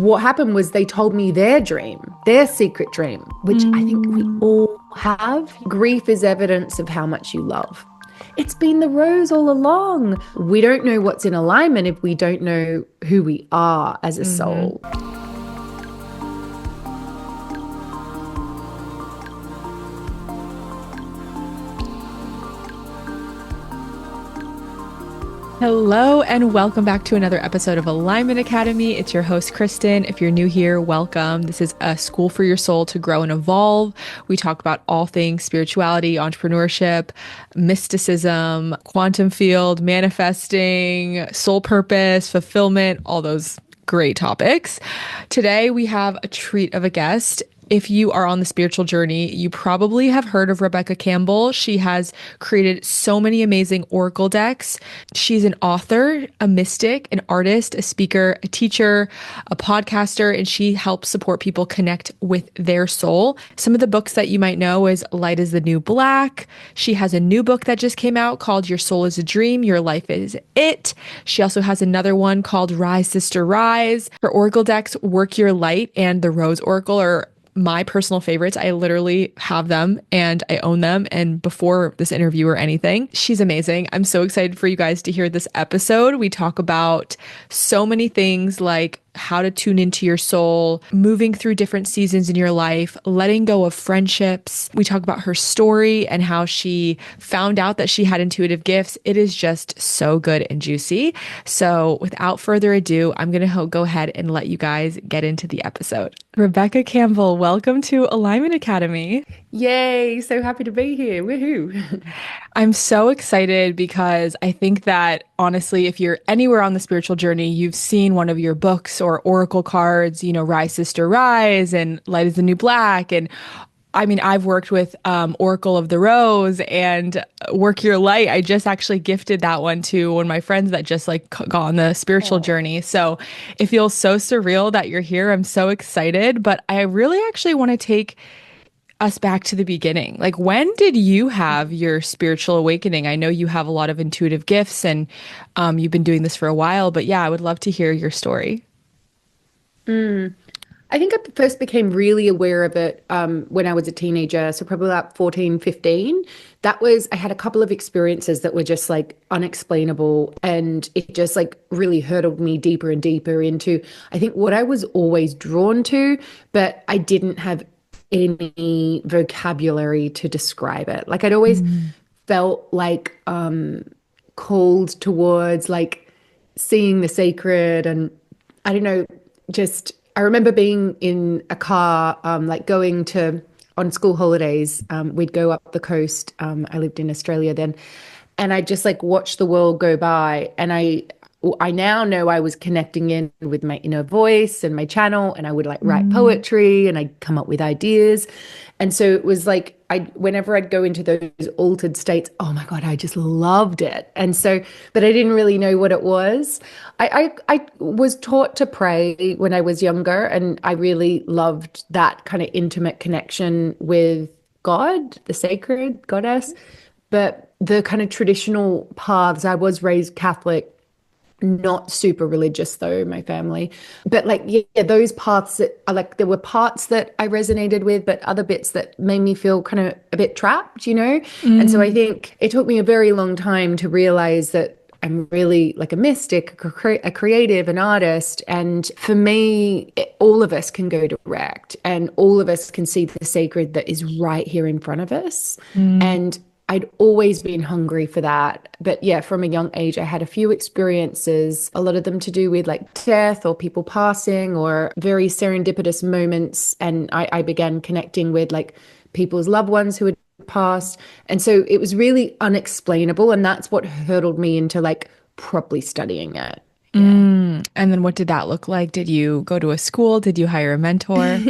what happened was they told me their dream, their secret dream, which I think we all have. Grief is evidence of how much you love. It's been the rose all along. We don't know what's in alignment if we don't know who we are as a soul. Hello and welcome back to another episode of Alignment Academy. It's your host, Kristen. If you're new here, welcome. This is a school for your soul to grow and evolve. We talk about all things spirituality, entrepreneurship, mysticism, quantum field, manifesting, soul purpose, fulfillment, all those great topics. Today, we have a treat of a guest. If you are on the spiritual journey, you probably have heard of Rebecca Campbell. She has created so many amazing oracle decks. She's an author, a mystic, an artist, a speaker, a teacher, a podcaster, and she helps support people connect with their soul. Some of the books that you might know is Light is the New Black. She has a new book that just came out called Your Soul is a Dream, Your Life is It. She also has another one called Rise, Sister, Rise. Her oracle decks, Work Your Light and the Rose Oracle, are my personal favorites. I literally have them and I own them. And before this interview or anything, she's amazing. I'm so excited for you guys to hear this episode. We talk about so many things like how to tune into your soul, moving through different seasons in your life, letting go of friendships. We talk about her story and how she found out that she had intuitive gifts. It is just so good and juicy. So without further ado, I'm going to go ahead and let you guys get into the episode. Rebecca Campbell, welcome to Alignment Academy. Yay, so happy to be here. Woohoo. I'm so excited because I think that honestly, if you're anywhere on the spiritual journey, you've seen one of your books or oracle cards, you know, Rise, Sister, Rise and Light is the New Black. And I mean, I've worked with Oracle of the Rose and Work Your Light. I just actually gifted that one to one of my friends that just like got on the spiritual journey. So it feels so surreal that you're here. I'm so excited, but I really actually want to take us back to the beginning. Like, when did you have your spiritual awakening? I know you have a lot of intuitive gifts and you've been doing this for a while, but yeah, I would love to hear your story. I think I first became really aware of it when I was a teenager, so probably about 14, 15. I had a couple of experiences that were just like unexplainable, and it just like really hurtled me deeper and deeper into, I think, what I was always drawn to, but I didn't have any vocabulary to describe it. Like I'd always felt like called towards like seeing the sacred, and I don't know, just I remember being in a car, like going to on school holidays. We'd go up the coast. I lived in Australia then, and I just like watched the world go by, and I now know I was connecting in with my inner voice and my channel, and I would like write poetry and I'd come up with ideas. And so it was like whenever I'd go into those altered states, oh my God, I just loved it. And so, but I didn't really know what it was. I was taught to pray when I was younger, and I really loved that kind of intimate connection with God, the sacred goddess. But the kind of traditional paths, I was raised Catholic, not super religious though, my family, but like, yeah, those paths that are like, there were parts that I resonated with, but other bits that made me feel kind of a bit trapped, you know? And so I think it took me a very long time to realize that I'm really like a mystic, a creative, an artist. And for me, all of us can go direct, and all of us can see the sacred that is right here in front of us. And I'd always been hungry for that. But yeah, from a young age, I had a few experiences, a lot of them to do with like death or people passing or very serendipitous moments. And I began connecting with like people's loved ones who had passed. And so it was really unexplainable. And that's what hurdled me into like properly studying it. Yeah. And then what did that look like? Did you go to a school? Did you hire a mentor?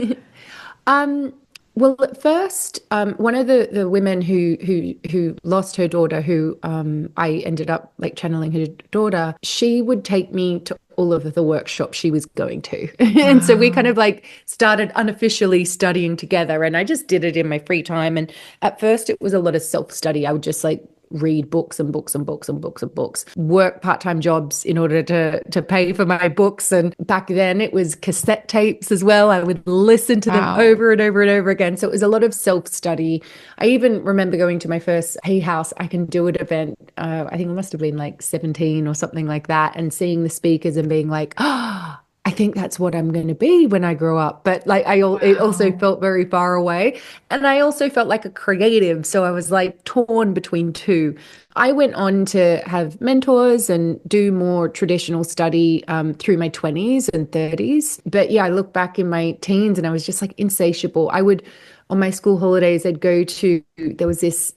Well, at first, one of the women who lost her daughter, who I ended up like channeling her daughter, she would take me to all of the workshops she was going to. And so we kind of like started unofficially studying together, and I just did it in my free time. And at first it was a lot of self-study. I would just like read books and books and books and books and books, work part-time jobs in order to pay for my books. And back then it was cassette tapes as well. I would listen to them Wow. over and over and over again. So it was a lot of self-study. I even remember going to my first Hey House, I Can Do It event. I think it must have been like 17 or something like that, and seeing the speakers and being like, oh, I think that's what I'm going to be when I grow up. But like it also Wow. felt very far away. And I also felt like a creative. So I was like torn between two. I went on to have mentors and do more traditional study through my 20s and 30s. But yeah, I look back in my teens and I was just like insatiable. I would, on my school holidays, I'd go to, there was this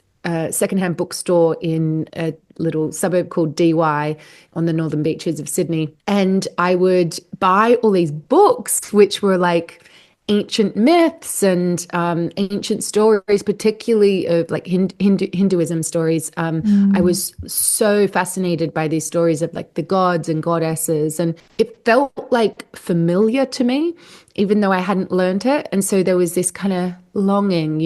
secondhand bookstore in a little suburb called DY on the northern beaches of Sydney. And I would buy all these books, which were like ancient myths and ancient stories, particularly of like Hinduism stories. I Mm, was so fascinated by these stories of like the gods and goddesses, and it felt like familiar to me, even though I hadn't learned it. And so there was this kind of longing,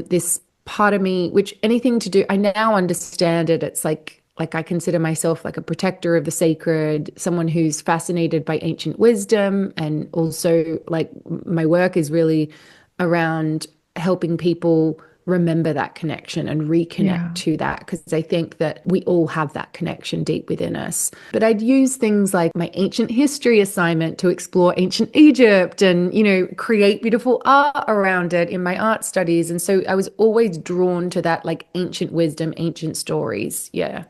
this part of me, which anything to do, I now understand it. It's like I consider myself like a protector of the sacred, someone who's fascinated by ancient wisdom. And also like my work is really around helping people remember that connection and reconnect yeah. to that, because I think that we all have that connection deep within us. But I'd use things like my ancient history assignment to explore ancient Egypt and, create beautiful art around it in my art studies. And so I was always drawn to that like ancient wisdom, ancient stories. Yeah.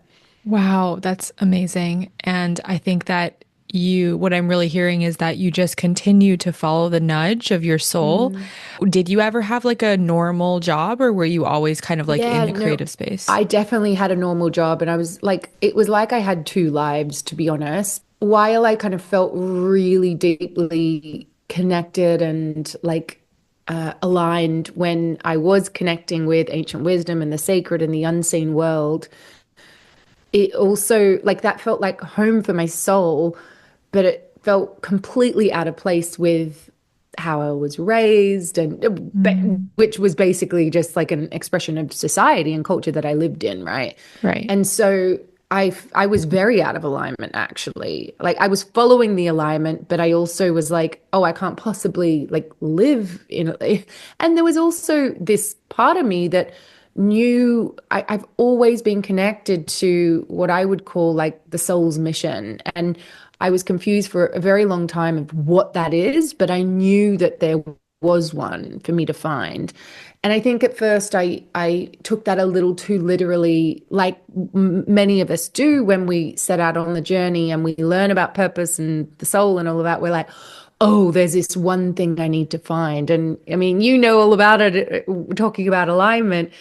Wow, that's amazing. And I think that what I'm really hearing is that you just continue to follow the nudge of your soul. Mm. Did you ever have like a normal job or were you always kind of like in Yeah, the no, creative space? I definitely had a normal job, and I was like, it was like I had two lives, to be honest. While I kind of felt really deeply connected and like aligned when I was connecting with ancient wisdom and the sacred and the unseen world, it also like that felt like home for my soul, but it felt completely out of place with how I was raised, and Mm, which was basically just like an expression of society and culture that I lived in, right? right. And so I was very out of alignment actually. Like I was following the alignment, but I also was like, oh, I can't possibly like live in it. And there was also this part of me that knew I've always been connected to what I would call like the soul's mission. And I was confused for a very long time of what that is, but I knew that there was one for me to find. And I think at first I took that a little too literally, like many of us do when we set out on the journey and we learn about purpose and the soul and all of that. We're like, oh, there's this one thing I need to find. And I mean, you know all about it, talking about alignment.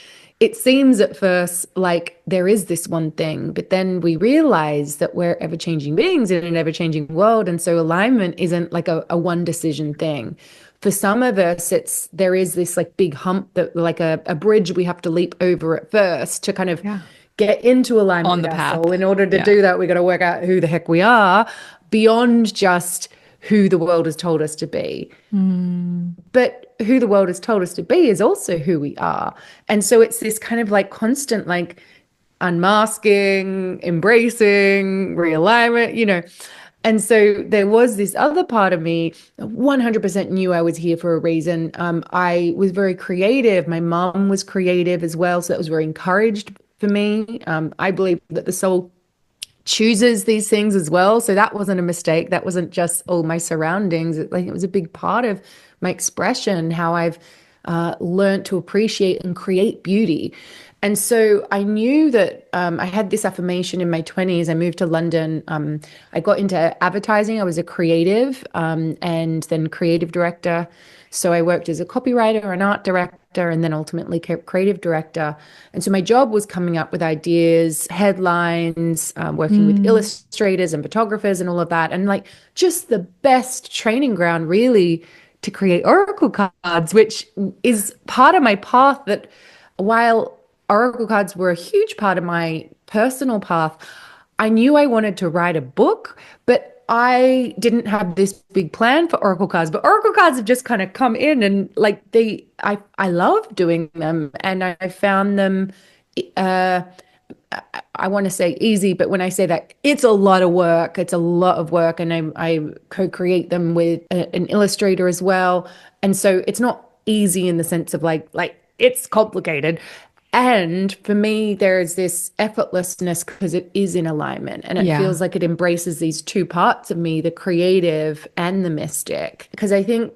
It seems at first like there is this one thing, but then we realize that we're ever changing beings in an ever changing world. And so alignment isn't like a one decision thing. For some of us, there is this like big hump that like a bridge we have to leap over at first to kind of Yeah. get into alignment On with the our path. soul. In order to Yeah. do that, we got to work out who the heck we are beyond just who the world has told us to be. Mm, But who the world has told us to be is also who we are. And so it's this kind of like constant, like unmasking, embracing, realignment. And so there was this other part of me that 100% knew I was here for a reason. I was very creative. My mom was creative as well. So that was very encouraged for me. I believe that the soul chooses these things as well. So that wasn't a mistake. That wasn't just all my surroundings. It was a big part of my expression, how I've learned to appreciate and create beauty. And so I knew that I had this affirmation in my 20s. I moved to London. I got into advertising. I was a creative and then creative director. So I worked as a copywriter, an art director, and then ultimately creative director. And so my job was coming up with ideas, headlines, working with mm, illustrators and photographers and all of that. And like just the best training ground, really, to create oracle cards, which is part of my path that while oracle cards were a huge part of my personal path, I knew I wanted to write a book, but I didn't have this big plan for oracle cards. But oracle cards have just kind of come in, and like I love doing them, and I found them I want to say easy, but when I say that, it's a lot of work. It's a lot of work, and I co-create them with an illustrator as well. And so it's not easy in the sense of like it's complicated. And for me, there's this effortlessness because it is in alignment, and it Yeah. feels like it embraces these two parts of me, the creative and the mystic. Because I think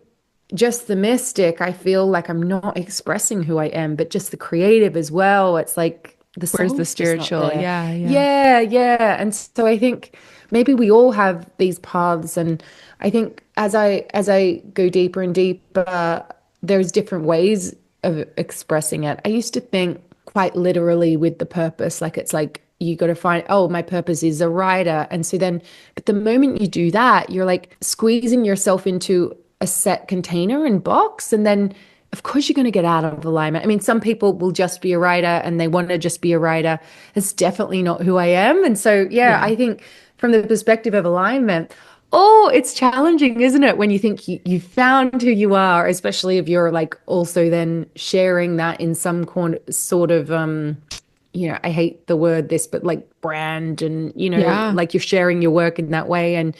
just the mystic, I feel like I'm not expressing who I am, but just the creative as well. It's like the Where's the soul's just not spiritual? there. Yeah, yeah. Yeah, yeah. And so I think maybe we all have these paths, and I think as I go deeper and deeper, there's different ways of expressing it. I used to think quite literally with the purpose, like it's like you got to find, oh, my purpose is a writer. And so then, but the moment you do that, you're like squeezing yourself into a set container and box. And then, of course, you're going to get out of alignment. I mean, some people will just be a writer and they want to just be a writer. It's definitely not who I am. And so, yeah, Yeah. I think from the perspective of alignment, oh, it's challenging, isn't it? When you think you found who you are, especially if you're like also then sharing that in some sort of I hate the word this, but like brand and, Yeah. like you're sharing your work in that way and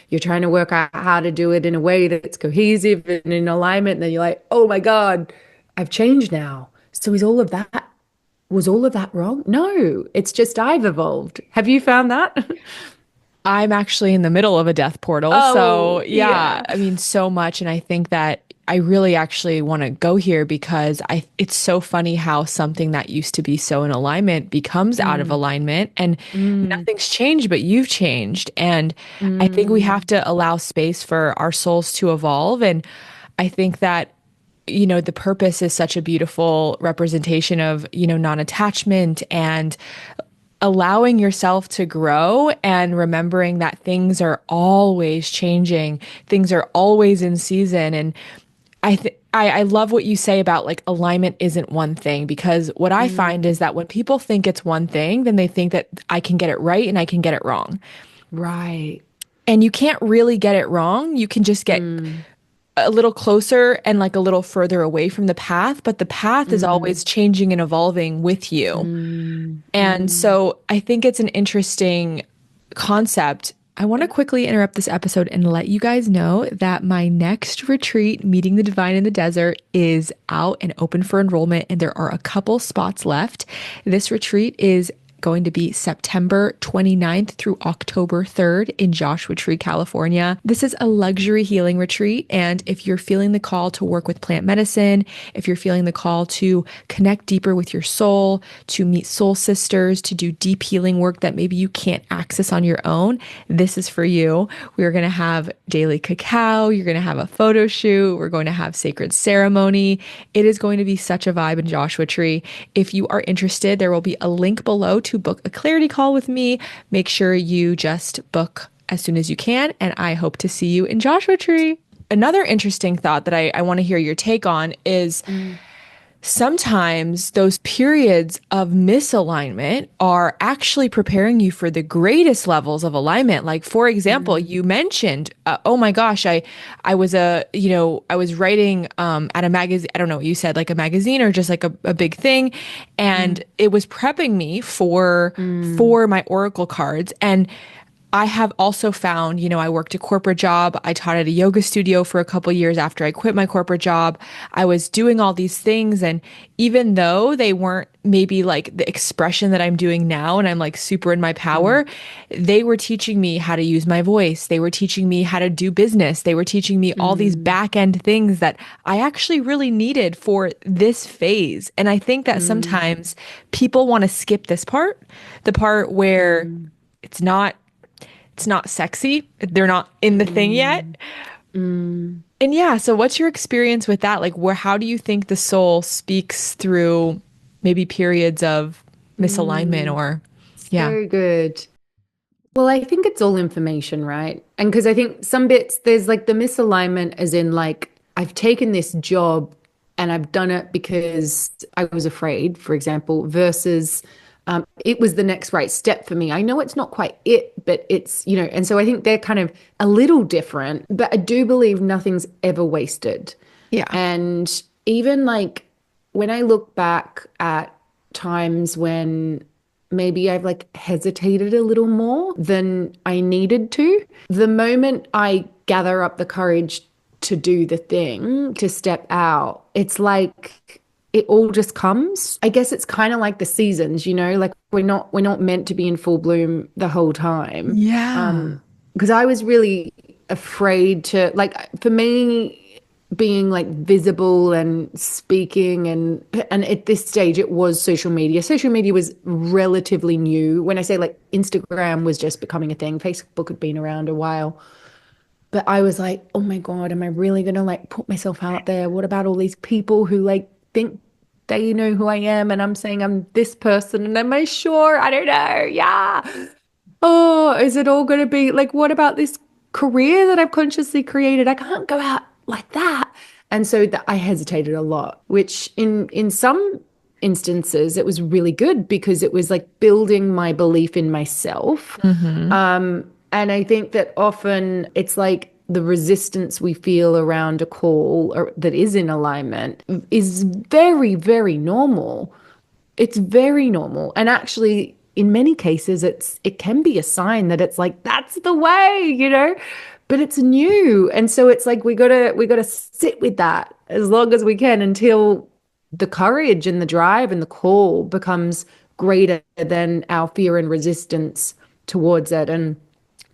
you're trying to work out how to do it in a way that's cohesive and in alignment. And then you're like, oh my God, I've changed now. So was all of that wrong? No, it's just I've evolved. Have you found that? I'm actually in the middle of a death portal. So, Oh, yeah, yeah. I mean, so much. And I think that I really actually want to go here because it's so funny how something that used to be so in alignment becomes out of Mm, alignment and mm, nothing's changed, but you've changed. And I think we have mm, to allow space for our souls to evolve. And I think that the purpose is such a beautiful representation of, non-attachment and allowing yourself to grow and remembering that things are always changing, things are always in season. And I love what you say about like alignment isn't one thing because what I find mm. is that when people think it's one thing, then they think that I can get it right and I can get it wrong. Right. And you can't really get it wrong. You can just get Mm, a little closer and like a little further away from the path, but the path is mm, always changing and evolving with you. mm, And mm. so I think it's an interesting concept. I want to quickly interrupt this episode and let you guys know that my next retreat, Meeting the Divine in the Desert, is out and open for enrollment, and there are a couple spots left. This retreat is going to be September 29th through October 3rd in Joshua Tree, California. This is a luxury healing retreat. And if you're feeling the call to work with plant medicine, if you're feeling the call to connect deeper with your soul, to meet soul sisters, to do deep healing work that maybe you can't access on your own, this is for you. We're going to have daily cacao. You're going to have a photo shoot. We're going to have sacred ceremony. It is going to be such a vibe in Joshua Tree. If you are interested, there will be a link below to book a clarity call with me. Make sure you just book as soon as you can, and I hope to see you in Joshua Tree. Another interesting thought that I want to hear your take on is Mm, sometimes those periods of misalignment are actually preparing you for the greatest levels of alignment. Like, for example, mm, you mentioned, oh my gosh, I was I was writing at a magazine. I don't know what you said, like a magazine or just like a big thing, and mm, it was prepping me for mm, my oracle cards. And I have also found, I worked a corporate job. I taught at a yoga studio for a couple years after I quit my corporate job. I was doing all these things. And even though they weren't maybe like the expression that I'm doing now, and I'm like super in my mm, power, they were teaching me how to use my voice. They were teaching me how to do business. They were teaching me all these mm, back end things that I actually really needed for this phase. And I think that mm, sometimes people want to skip this part, the part where mm, it's not sexy. They're not in the thing yet. mm, mm, And yeah, so what's your experience with that? Like how do you think the soul speaks through maybe periods of misalignment mm. or yeah. So good. Well, I think it's all information, right? And because I think some bits, there's like the misalignment, as in, like, I've taken this job and I've done it because I was afraid, for example, versus it was the next right step for me. I know it's not quite it, but it's, and so I think they're kind of a little different, but I do believe nothing's ever wasted. Yeah. And even like when I look back at times when maybe I've like hesitated a little more than I needed to. The moment I gather up the courage to do the thing, to step out, it's like it all just comes. I guess it's kind of like the seasons, like we're not meant to be in full bloom the whole time. Yeah. Because I was really afraid to, like, for me, being like visible and speaking, and at this stage it was social media. Social media was relatively new. When I say like Instagram was just becoming a thing, Facebook had been around a while. But I was like, oh my God, am I really gonna like put myself out there? What about all these people who like think they know who I am and I'm saying I'm this person, and am I sure? I don't know. Yeah. Oh, is it all going to be like, what about this career that I've consciously created? I can't go out like that. And so I hesitated a lot, which in some instances it was really good because it was like building my belief in myself. Mm-hmm. And I think that often it's like the resistance we feel around a call or that is in alignment is very, very normal. It's very normal. And actually, in many cases, it can be a sign that it's like, that's the way. But it's new. And so it's like we gotta sit with that as long as we can until the courage and the drive and the call becomes greater than our fear and resistance towards it. And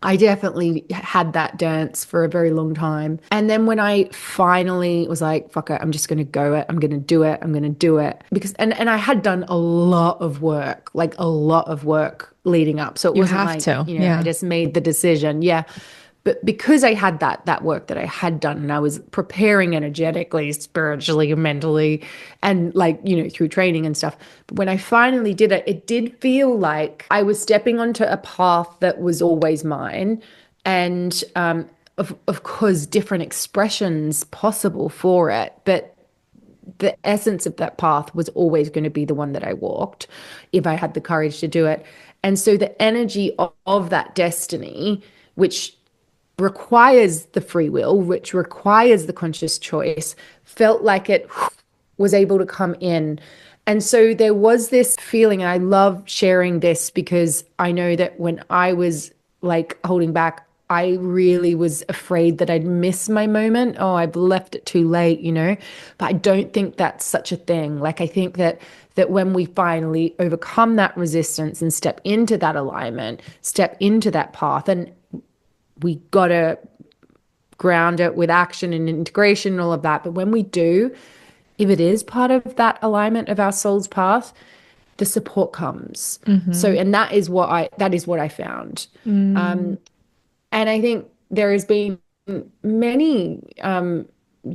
I definitely had that dance for a very long time. And then when I finally was like, fuck it, I'm just going to go it. I'm going to do it. I'm going to do it. Because, and I had done a lot of work, like a lot of work leading up. So it You wasn't have like, to. I Yeah. just made the decision. Yeah. But because I had that work that I had done and I was preparing energetically, spiritually, mentally, and like, through training and stuff. But when I finally did it, it did feel like I was stepping onto a path that was always mine. And of course, different expressions possible for it. But the essence of that path was always going to be the one that I walked if I had the courage to do it. And so the energy of that destiny, which requires the free will, which requires the conscious choice, felt like it was able to come in. And so there was this feeling, and I love sharing this because I know that when I was like holding back, I really was afraid that I'd miss my moment. Oh, I've left it too late. But I don't think that's such a thing. Like I think that when we finally overcome that resistance and step into that alignment, step into that path, and we got to ground it with action and integration and all of that. But when we do, if it is part of that alignment of our soul's path, the support comes. So, Mm-hmm. and that is what I found. And I think there has been many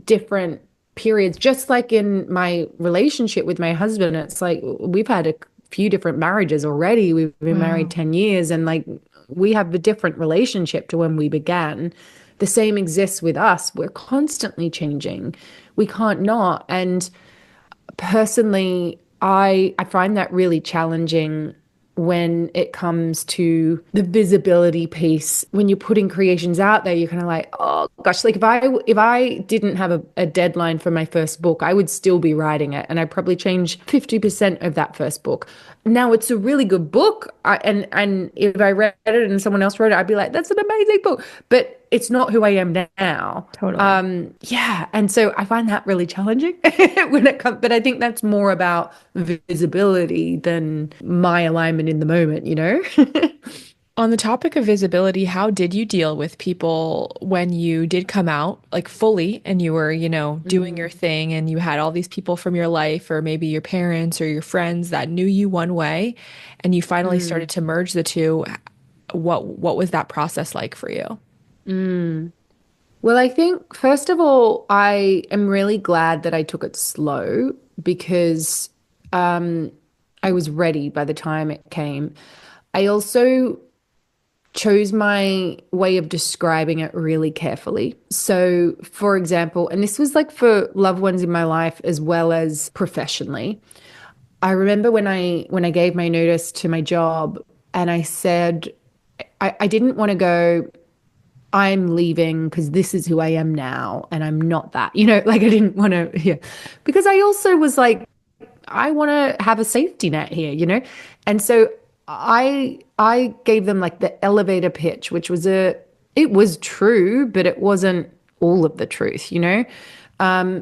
different periods, just like in my relationship with my husband. It's like we've had a few different marriages already. We've been married Wow. 10 years and like we have a different relationship to when we began. The same exists with us. We're constantly changing. We can't not. And personally, I find that really challenging when it comes to the visibility piece. When you're putting creations out there, you're kind of like, oh gosh, like if I didn't have a deadline for my first book, I would still be writing it, and I'd probably change 50% of that first book. Now it's a really good book, and if I read it and someone else wrote it, I'd be like, that's an amazing book, but it's not who I am now. Totally. Yeah, and so I find that really challenging when it comes, but I think that's more about visibility than my alignment in the moment. On the topic of visibility, how did you deal with people when you did come out like fully and you were, doing your thing and you had all these people from your life or maybe your parents or your friends that knew you one way and you finally started to merge the two? What was that process like for you? Well, I think first of all, I am really glad that I took it slow because I was ready by the time it came. I also chose my way of describing it really carefully. So, for example, and this was like for loved ones in my life as well as professionally. I remember when I gave my notice to my job and I said I didn't want to go, I'm leaving because this is who I am now and I'm not that. Like I didn't want to, yeah. Because I also was like I want to have a safety net here, you know? And so I gave them like the elevator pitch, which was it was true, but it wasn't all of the truth, you know?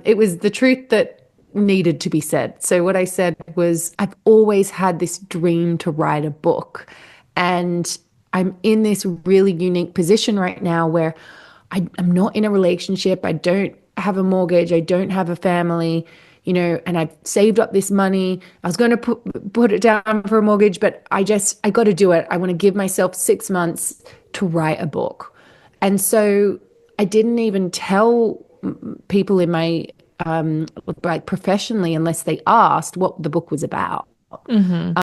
It was the truth that needed to be said. So what I said was, I've always had this dream to write a book. And I'm in this really unique position right now where I'm not in a relationship. I don't have a mortgage. I don't have a family, you know, and I've saved up this money. I was going to put it down for a mortgage, but I got to do it. I want to give myself 6 months to write a book. And so I didn't even tell people in my like professionally unless they asked what the book was about.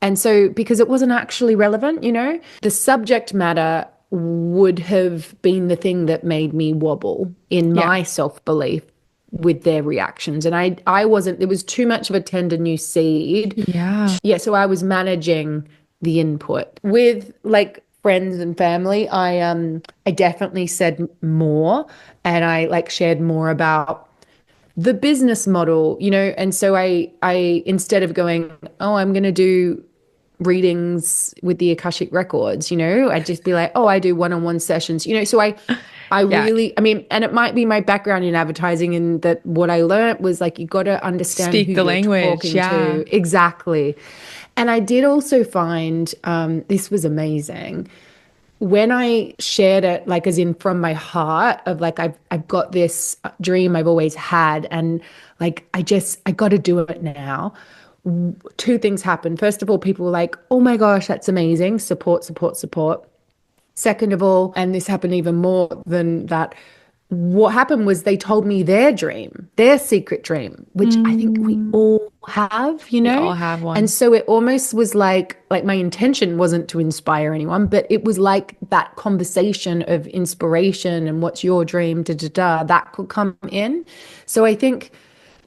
And so because it wasn't actually relevant, you know, the subject matter would have been the thing that made me wobble in Yeah. my self-belief with their reactions. And I wasn't, there was too much of a tender new seed. Yeah. Yeah, so I was managing the input. With like friends and family, I definitely said more, and I like shared more about the business model, you know. And so I instead of going, oh, I'm going to do readings with the Akashic records, you know, I'd just be like, oh, I do one-on-one sessions, you know. So I Yeah. really, I mean, and it might be my background in advertising, and that what I learned was like, you got to understand who Speak the you're language. talking Yeah. to. Exactly. And I did also find, this was amazing when I shared it, like as in from my heart of like, I've got this dream I've always had, and like, I got to do it now. Two things happened. First of all, people were like, oh my gosh, that's amazing. Support, support, support. Second of all, and this happened even more than that, what happened was they told me their dream, their secret dream, which I think we Mm, all have, you we know? all have And one. so it almost was like my intention wasn't to inspire anyone, but it was like that conversation of inspiration and what's your dream, da da da, that could come in. So I think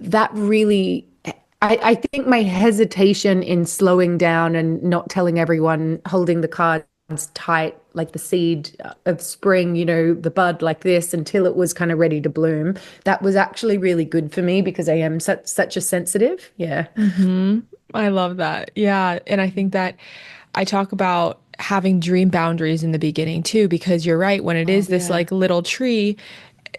that really I think my hesitation in slowing down and not telling everyone, holding the cards tight, like the seed of spring, you know, the bud like this until it was kind of ready to bloom, that was actually really good for me because I am such a sensitive. Yeah. Hmm. I love that. Yeah. And I think that I talk about having dream boundaries in the beginning too, because you're right. When it Oh, is this yeah. like little tree,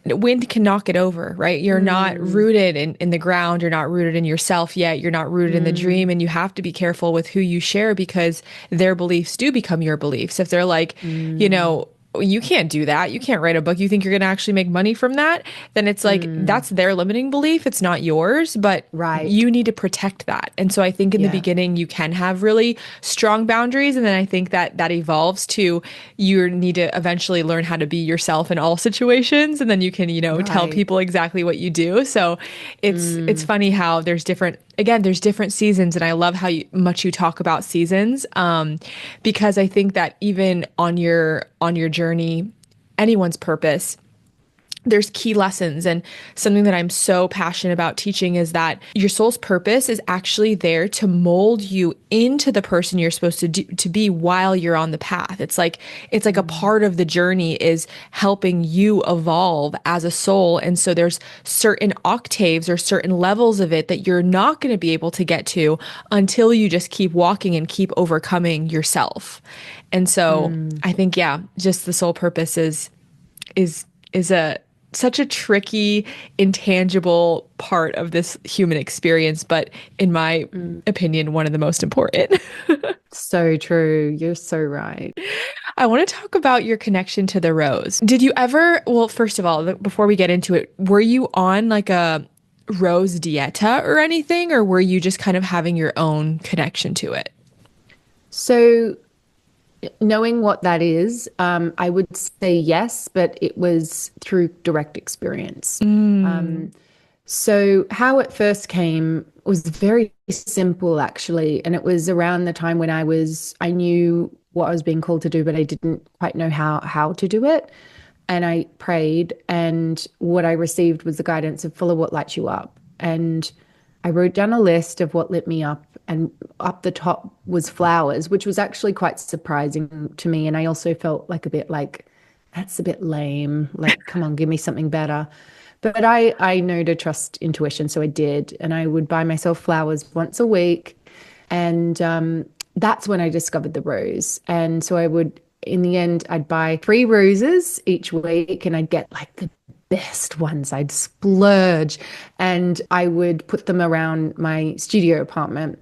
wind can knock it over, right? You're not Mm, rooted in the ground. You're not rooted in yourself yet. You're not rooted in the dream. mm, And you have to be careful with who you share because their beliefs do become your beliefs. If they're like, you mm, know, you can't do that. You can't write a book. You think you're going to actually make money from that? Then it's like, mm. that's their limiting belief. It's not yours, but Right. you need to protect that. And so I think in the Yeah. beginning, you can have really strong boundaries. And then I think that that evolves to you need to eventually learn how to be yourself in all situations. And then you can, you know, tell Right. people exactly what you do. So it's Mm, funny how there's different, again, there's different seasons. And I love how much you talk about seasons. Because I think that even on your journey, anyone's purpose, there's key lessons. And something that I'm so passionate about teaching is that your soul's purpose is actually there to mold you into the person you're supposed to be while you're on the path. It's like a mm, part of the journey is helping you evolve as a soul. And so there's certain octaves or certain levels of it that you're not going to be able to get to until you just keep walking and keep overcoming yourself. And so mm. I think, yeah, just the soul purpose is a such a tricky, intangible part of this human experience, but in my opinion, one of the most important. So true. You're so right. I want to talk about your connection to the rose. Did you ever, well, first of all, before we get into it, were you on like a rose dieta or anything, or were you just kind of having your own connection to it? So knowing what that is, I would say yes, but it was through direct experience. Mm, So how it first came was very simple, actually, and it was around the time when I knew what I was being called to do, but I didn't quite know how to do it. And I prayed, and what I received was the guidance of follow what lights you up. And I wrote down a list of what lit me up, and up the top was flowers, which was actually quite surprising to me. And I also felt like a bit like, that's a bit lame. Like, come on, give me something better. But I know to trust intuition, so I did, and I would buy myself flowers once a week, and that's when I discovered the rose. And so I would, in the end, I'd buy 3 roses each week, and I'd get like the best ones. I'd splurge, and I would put them around my studio apartment.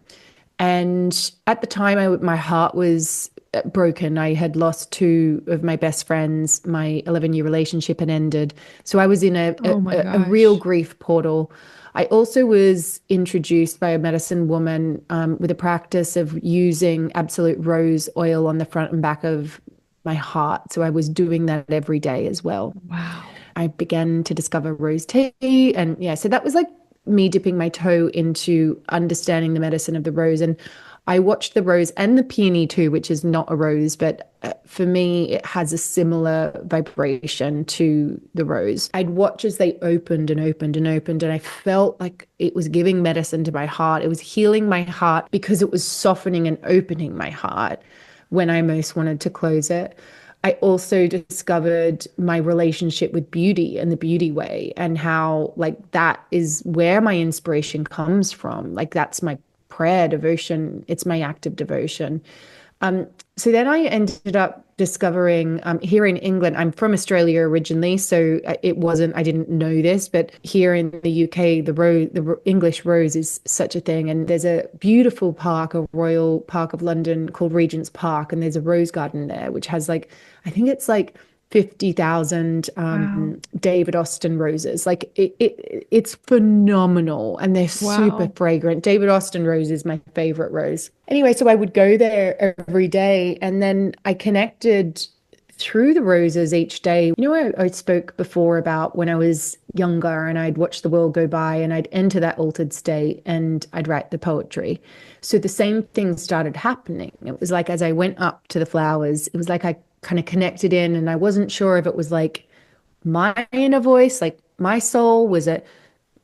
And at the time, my heart was broken. I had lost 2 of my best friends. My 11-year relationship had ended. So I was in Oh my a real gosh. grief portal. I also was introduced by a medicine woman with a practice of using absolute rose oil on the front and back of my heart. So I was doing that every day as well. Wow. I began to discover rose tea. And yeah, so that was like me dipping my toe into understanding the medicine of the rose. And I watched the rose and the peony too, which is not a rose, but for me, it has a similar vibration to the rose. I'd watch as they opened and opened and opened, and I felt like it was giving medicine to my heart. It was healing my heart because it was softening and opening my heart when I most wanted to close it. I also discovered my relationship with beauty and the beauty way, and how like that is where my inspiration comes from. Like that's my prayer devotion. It's my act of devotion. So then I ended up discovering here in England, I'm from Australia originally, so it wasn't, I didn't know this, but here in the UK, English rose is such a thing. And there's a beautiful park, a royal park of London called Regent's Park, and there's a rose garden there, which has like, I think it's like 50,000 Wow. David Austin roses. Like it's phenomenal, and they're super Wow. fragrant. David Austin rose is my favorite rose. Anyway, so I would go there every day, and then I connected through the roses each day. You know, I spoke before about when I was younger and I'd watch the world go by and I'd enter that altered state and I'd write the poetry. So the same thing started happening. It was like as I went up to the flowers, it was like I kind of connected in, and I wasn't sure if it was like my inner voice, like my soul, was it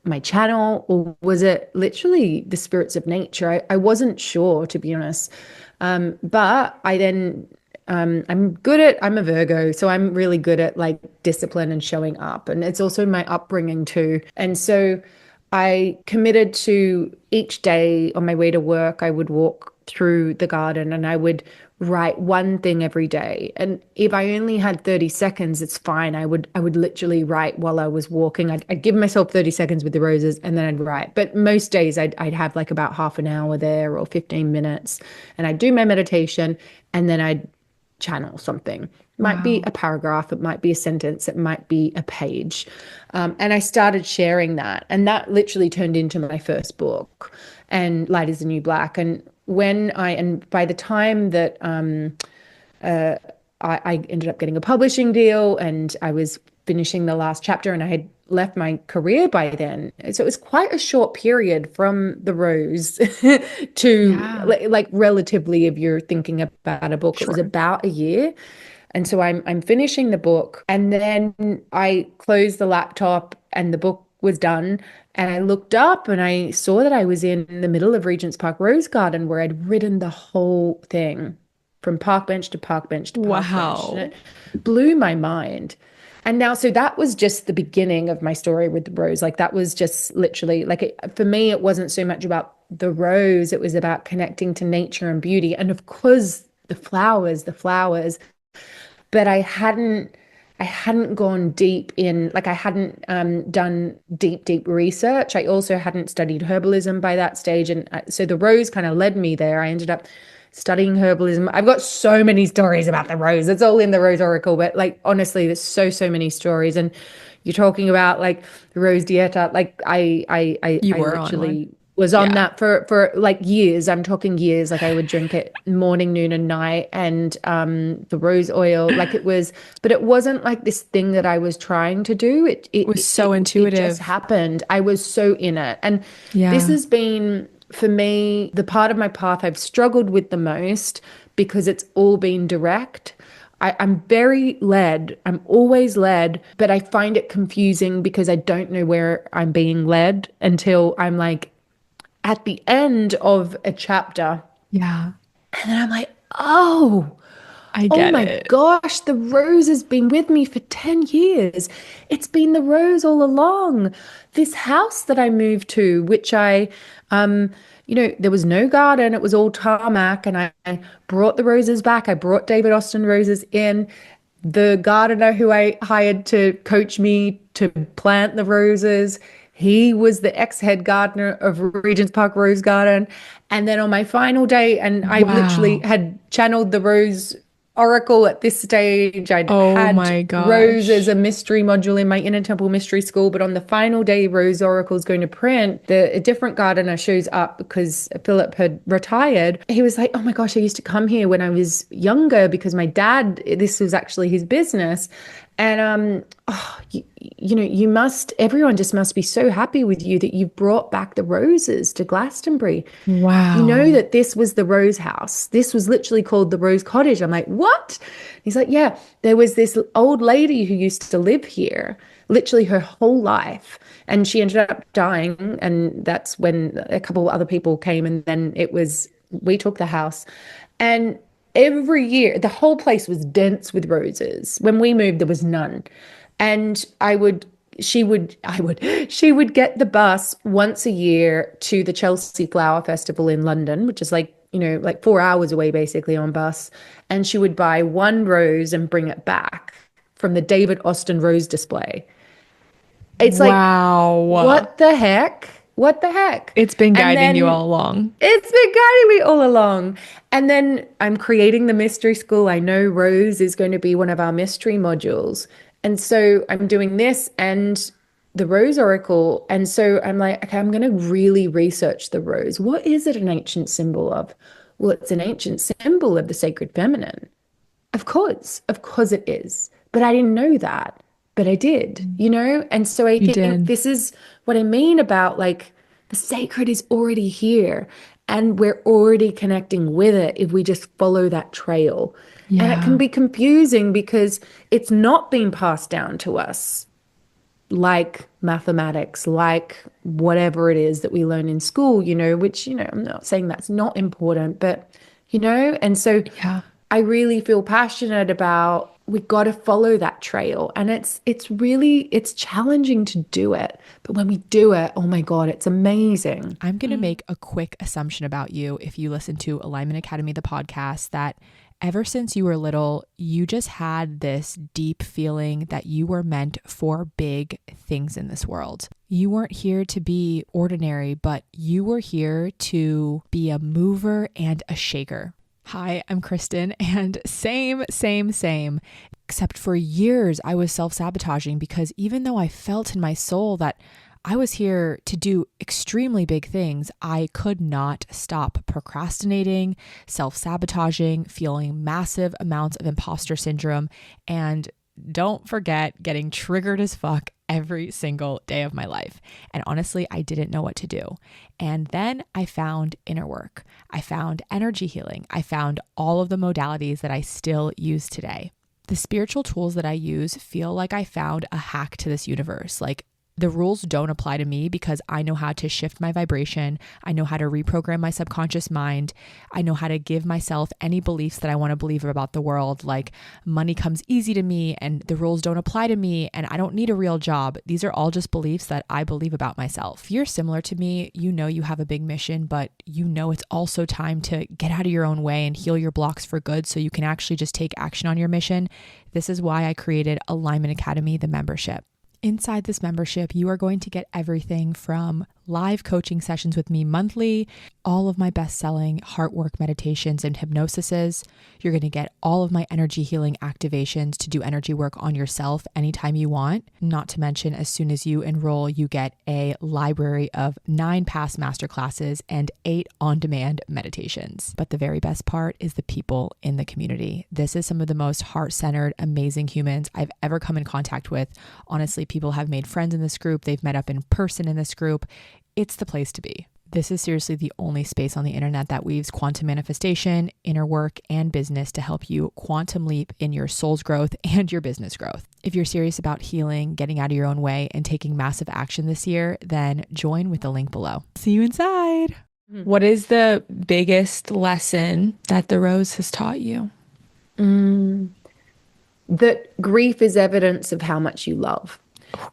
my channel, or was it literally the spirits of nature? I wasn't sure, to be honest. But I then, I'm a Virgo, so I'm really good at like discipline and showing up. And it's also my upbringing too. And so I committed to each day on my way to work, I would walk through the garden and I would write one thing every day. And if I only had 30 seconds, it's fine. I would literally write while I was walking. I'd give myself 30 seconds with the roses and then I'd write. But most days I'd have like about half an hour there or 15 minutes, and I'd do my meditation and then I'd channel something. It might be Wow. a paragraph, it might be a sentence, it might be a page. And I started sharing that, and that literally turned into my first book, and Light is the New Black. And by the time that I ended up getting a publishing deal and I was finishing the last chapter, and I had left my career by then. So it was quite a short period from the rose to Yeah. like relatively, if you're thinking about a book, it was Sure. about a year. And so I'm finishing the book, and then I closed the laptop and the book was done. And I looked up and I saw that I was in the middle of Regent's Park Rose Garden, where I'd written the whole thing from park bench to park bench to park bench. And Wow. it blew my mind. And now, so that was just the beginning of my story with the rose. Like that was just literally like for me, it wasn't so much about the rose, it was about connecting to nature and beauty. And of course, the flowers, but I hadn't gone deep in, like I hadn't done deep research. I also hadn't studied herbalism by that stage, and so the rose kind of led me there. I ended up studying herbalism. I've got so many stories about the rose. It's all in the Rose Oracle, but like honestly, there's so many stories. And you're talking about like the Rose Dieta. Like You I were on one. literally was on Yeah. that for like years. I'm talking years. Like I would drink it morning, noon, and night, and the rose oil. Like it was, but it wasn't like this thing that I was trying to do. Was so It just intuitive. happened. I was so in it, and this Yeah. has been for me the part of my path I've struggled with the most, because it's all been direct. I'm very led. I'm always led, but I find it confusing because I don't know where I'm being led until I'm like at the end of a chapter. Yeah. And then I'm like, oh. I Oh get my it. gosh, the rose has been with me for 10 years. It's been the rose all along. This house that I moved to, which um, there was no garden, it was all tarmac, and I brought the roses back. I brought David Austin roses in. The gardener who I hired to coach me to plant the roses, he was the ex-head gardener of Regent's Park Rose Garden. And then on my final day, and I literally Wow. had channeled the rose oracle at this stage. I'd Oh had my Rose as a gosh. mystery module in my Inner Temple Mystery School, but on the final day Rose Oracle is going to print, a different gardener shows up because Philip had retired. He was like, "Oh my gosh, I used to come here when I was younger because my dad, this was actually his business." And everyone just must be so happy with you that you've brought back the roses to Glastonbury. You know Wow. that this was the Rose House. This was literally called the Rose Cottage. I'm like, what? He's like, yeah, there was this old lady who used to live here, literally her whole life. And she ended up dying. And that's when a couple of other people came. And then we took the house. And every year, the whole place was dense with roses. When we moved, there was none. And she would get the bus once a year to the Chelsea Flower Festival in London, which is like 4 hours away basically on bus. And she would buy one rose and bring it back from the David Austin rose display. It's like, Wow. what the heck? What the heck? It's been And guiding you then all along. it's been guiding me all along. And then I'm creating the mystery school. I know Rose is going to be one of our mystery modules. And so I'm doing this and the Rose Oracle. And so I'm like, okay, I'm going to really research the rose. What is it an ancient symbol of? Well, it's an ancient symbol of the sacred feminine. Of course it is. But I didn't know that. But I did, you know? And so I You think did. this is what I mean about like the sacred is already here and we're already connecting with it if we just follow that trail. And it can Yeah. be confusing because it's not being passed down to us like mathematics, like whatever it is that we learn in school, which, I'm not saying that's not important, but, and so Yeah. I really feel passionate about we got to follow that trail. And it's challenging to do it. But when we do it, oh my God, it's amazing. I'm going to make a quick assumption about you if you listen to Alignment Academy, the podcast, that ever since you were little, you just had this deep feeling that you were meant for big things in this world. You weren't here to be ordinary, but you were here to be a mover and a shaker. Hi, I'm Kristen, and same. Except for years, I was self-sabotaging because even though I felt in my soul that I was here to do extremely big things, I could not stop procrastinating, self-sabotaging, feeling massive amounts of imposter syndrome, and don't forget getting triggered as fuck every single day of my life. And honestly, I didn't know what to do. And then I found inner work. I found energy healing. I found all of the modalities that I still use today. The spiritual tools that I use feel like I found a hack to this universe. Like, the rules don't apply to me because I know how to shift my vibration. I know how to reprogram my subconscious mind. I know how to give myself any beliefs that I want to believe about the world, like money comes easy to me and the rules don't apply to me and I don't need a real job. These are all just beliefs that I believe about myself. If you're similar to me, you know you have a big mission, but you know it's also time to get out of your own way and heal your blocks for good so you can actually just take action on your mission. This is why I created Alignment Academy, the membership. Inside this membership, you are going to get everything from live coaching sessions with me monthly, all of my best-selling heart work meditations and hypnosises. You're going to get all of my energy healing activations to do energy work on yourself anytime you want. Not to mention, as soon as you enroll, you get a library of 9 past masterclasses and 8 on-demand meditations. But the very best part is the people in the community. This is some of the most heart-centered, amazing humans I've ever come in contact with. Honestly, people have made friends in this group. They've met up in person in this group. It's the place to be. This is seriously the only space on the internet that weaves quantum manifestation, inner work, and business to help you quantum leap in your soul's growth and your business growth. If you're serious about healing, getting out of your own way, and taking massive action this year, then join with the link below. See you inside. What is the biggest lesson that the rose has taught you? That grief is evidence of how much you love,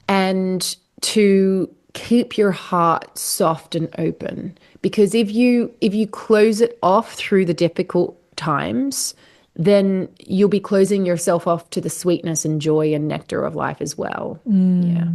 and to keep your heart soft and open, because if you close it off through the difficult times, then you'll be closing yourself off to the sweetness and joy and nectar of life as well. Yeah.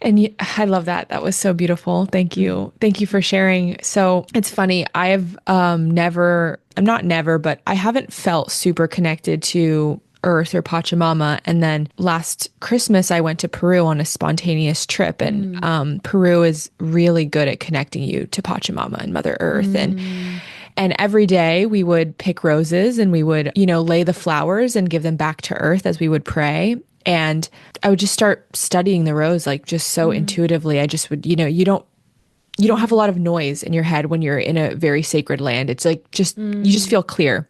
And I love that. That was so beautiful. Thank Mm. you. Thank you for sharing. So it's funny. I'm not never, but I haven't felt super connected to Earth or Pachamama. And then last Christmas, I went to Peru on a spontaneous trip. And Mm. Peru is really good at connecting you to Pachamama and Mother Earth. Mm. And every day we would pick roses and we would, lay the flowers and give them back to Earth as we would pray. And I would just start studying the rose, like just so Mm. intuitively. I just would, you don't have a lot of noise in your head when you're in a very sacred land. It's like you just Mm. feel clear.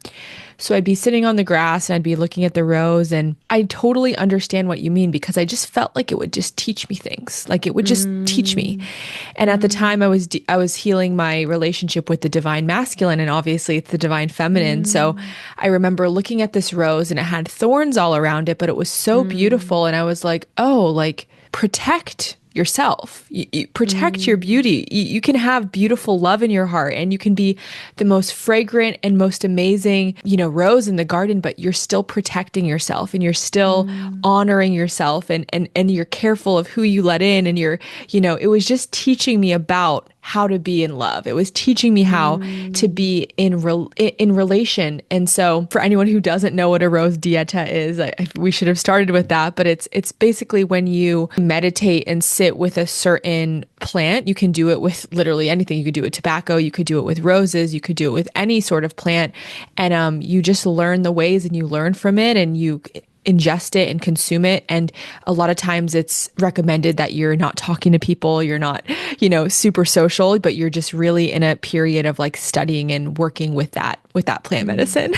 So I'd be sitting on the grass and I'd be looking at the rose, and I totally understand what you mean, because I just felt like it would just teach me things. Like it would just teach me. Mm. And at the Mm. time I was healing my relationship with the divine masculine, and obviously it's the divine feminine. So Mm. I remember looking at this rose and it had thorns all around it, but it was so Mm. beautiful. And I was like, oh, like protect yourself. You protect your Mm. beauty. You can have beautiful love in your heart, and you can be the most fragrant and most amazing, rose in the garden, but you're still protecting yourself and you're still Mm. honoring yourself, and you're careful of who you let in, and it was just teaching me about how to be in love. It was teaching me how to Mm. be in relation. And so for anyone who doesn't know what a rose dieta is, we should have started with that, but it's basically when you meditate and sit with a certain plant. You can do it with literally anything. You could do it with tobacco, you could do it with roses, you could do it with any sort of plant. And you just learn the ways and you learn from it, and you ingest it and consume it. And a lot of times it's recommended that you're not talking to people, you're not, super social, but you're just really in a period of like studying and working with that plant Mm. medicine.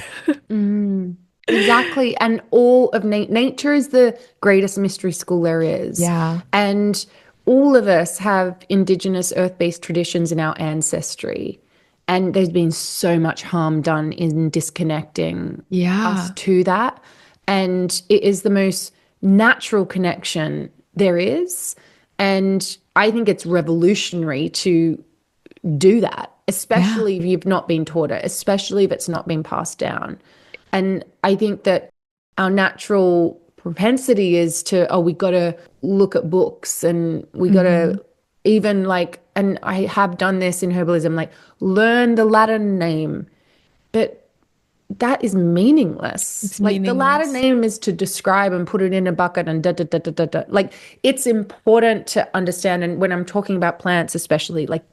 Mm. Exactly. And all of nature is the greatest mystery school there is. Yeah. And all of us have indigenous earth-based traditions in our ancestry. And there's been so much harm done in disconnecting us Yeah. to that. And it is the most natural connection there is. And I think it's revolutionary to do that, Yeah. especially if you've not been taught it, especially if it's not been passed down. And I think that our natural propensity is to, oh, we got to look at books, and we got Hmm. to even like, and I have done this in herbalism, like learn the Latin name, but that is meaningless. It's Like the Latin meaningless. name is to describe and put it in a bucket and da da da da da da. Like it's important to understand. And when I'm talking about plants, especially, like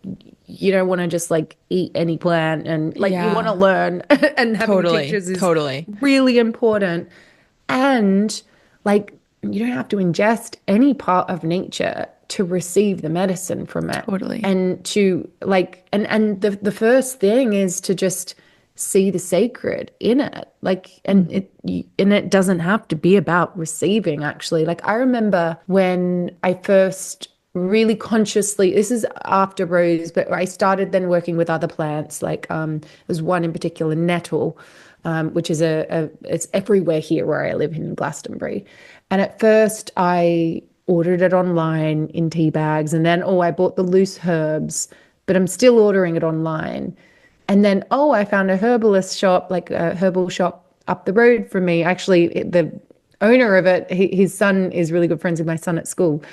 you don't want to just like eat any plant, and like you want to Yeah. learn. And having Totally. teachers is Totally. really important. And like you don't have to ingest any part of nature to receive the medicine from it. Totally. And to like and the first thing is to just see the sacred in it. Like and it doesn't have to be about receiving actually. Like I remember when I first really consciously, this is after rose, but I started then working with other plants, like there's one in particular, nettle, which is it's everywhere here where I live in Glastonbury. And at first I ordered it online in tea bags, and then I bought the loose herbs, but I'm still ordering it online. And then I found a herbalist shop, like a herbal shop up the road from me. Actually, the owner of it, his son is really good friends with my son at school.